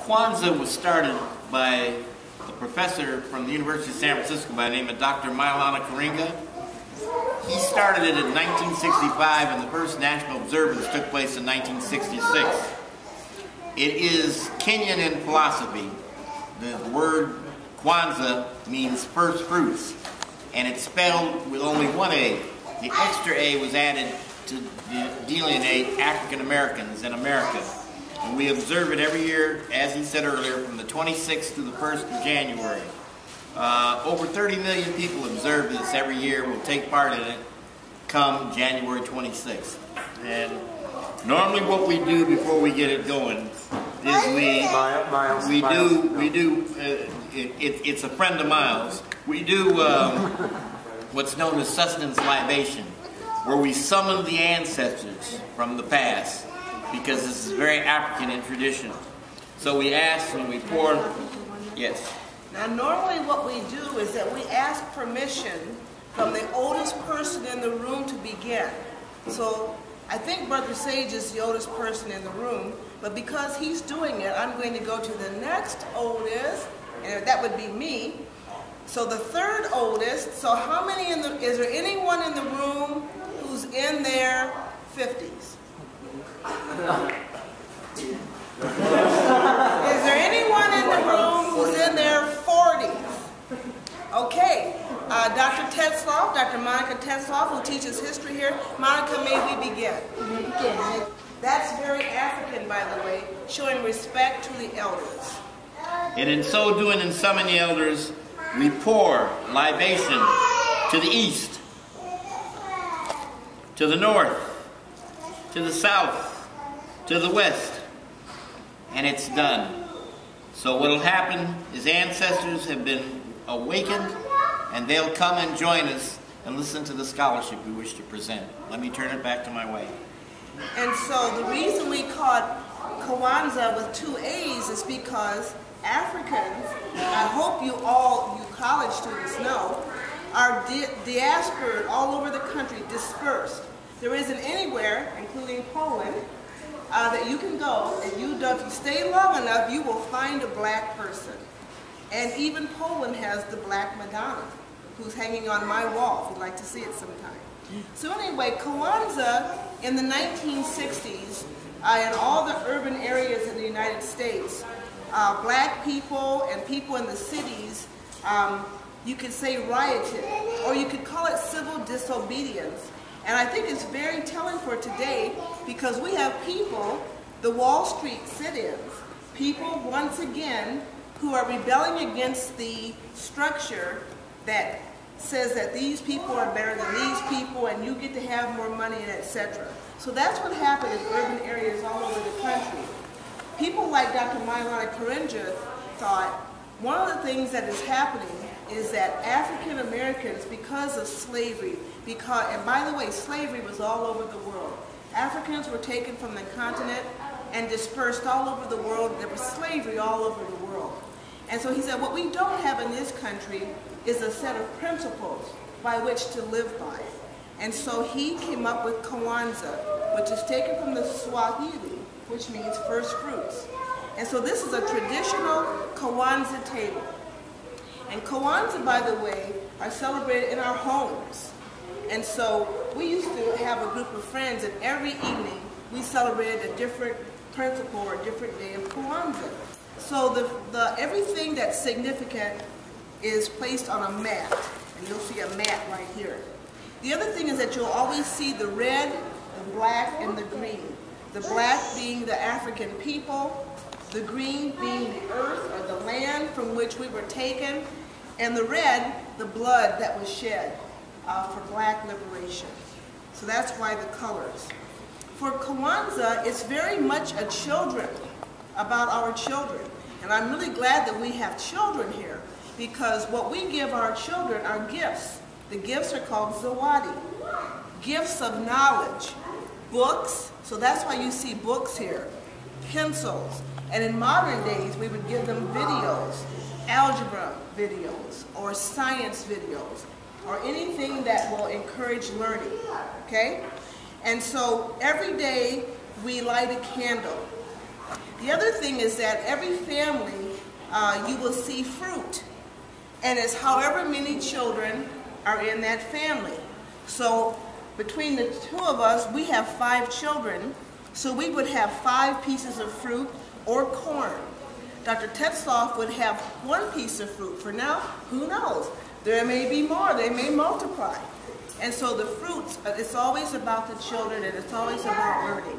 Kwanzaa was started by a professor from the University of San Francisco by the name of Dr. Maulana Karinga. He started it in 1965, and the first national observance took place in 1966. It is Kenyan in philosophy. The word Kwanzaa means first fruits, and it's spelled with only one A. The extra A was added to delineate African Americans in America. And we observe it every year, as he said earlier, from the 26th to the 1st of January. Over 30 million people observe this every year, will take part in it come January 26th. And normally what we do before we get it going is it's a friend of Miles. We do what's known as sustenance libation, where we summon the ancestors from the past, because this is very African in tradition. So we ask and we pour. Yes. Now normally what we do is that we ask permission from the oldest person in the room to begin. So I think Brother Sage is the oldest person in the room, but because he's doing it, I'm going to go to the next oldest, and that would be me. So the third oldest, so how many is there anyone in the room who's in their 50s? Is there anyone in the room who's in their 40s? Okay, Dr. Tetzloff, Dr. Monica Tetzloff, who teaches history here. Monica, may we begin? That's very African, by the way, showing respect to the elders. And in so doing, in summoning the elders, we pour libation to the east, to the north, to the south, to the west, and it's done. So what will happen is ancestors have been awakened, and they'll come and join us and listen to the scholarship we wish to present. Let me turn it back to my wife. And so the reason we call it Kwanzaa with two A's is because Africans, I hope you college students know, are diaspored all over the country, dispersed. There isn't anywhere, including Poland, that you can go, and if you stay long enough, you will find a black person. And even Poland has the Black Madonna, who's hanging on my wall, if you'd like to see it sometime. So anyway, Kwanzaa in the 1960s, in all the urban areas in the United States, black people and people in the cities, you could say rioted, or you could call it civil disobedience. And I think it's very telling for today, because we have people, the Wall Street sit-ins, people once again who are rebelling against the structure that says that these people are better than these people and you get to have more money and etc. So that's what happened in urban areas all over the country. People like Dr. Maulana Karinga thought one of the things that is happening is that African Americans, because of slavery, and by the way, slavery was all over the world. Africans were taken from the continent and dispersed all over the world. There was slavery all over the world. And so he said, what we don't have in this country is a set of principles by which to live by. And so he came up with Kwanzaa, which is taken from the Swahili, which means first fruits. And so this is a traditional Kwanzaa table. And Kwanzaa, by the way, are celebrated in our homes. And so we used to have a group of friends, and every evening we celebrated a different principle or a different day of Kwanzaa. So everything that's significant is placed on a mat, and you'll see a mat right here. The other thing is that you'll always see the red, the black, and the green. The black being the African people, the green being the earth or the land from which we were taken, and the red, the blood that was shed for black liberation. So that's why the colors. For Kwanzaa, it's very much about our children. And I'm really glad that we have children here, because what we give our children are gifts. The gifts are called zawadi, gifts of knowledge, books, so that's why you see books here, pencils, and in modern days we would give them videos, algebra videos, or science videos, or anything that will encourage learning, okay? And so every day we light a candle. The other thing is that every family, you will see fruit. And it's however many children are in that family. So between the two of us, we have 5 children. So we would have 5 pieces of fruit or corn. Dr. Tetzloff would have 1 piece of fruit. For now, who knows? There may be more. They may multiply. And so the fruits, it's always about the children, and it's always about learning.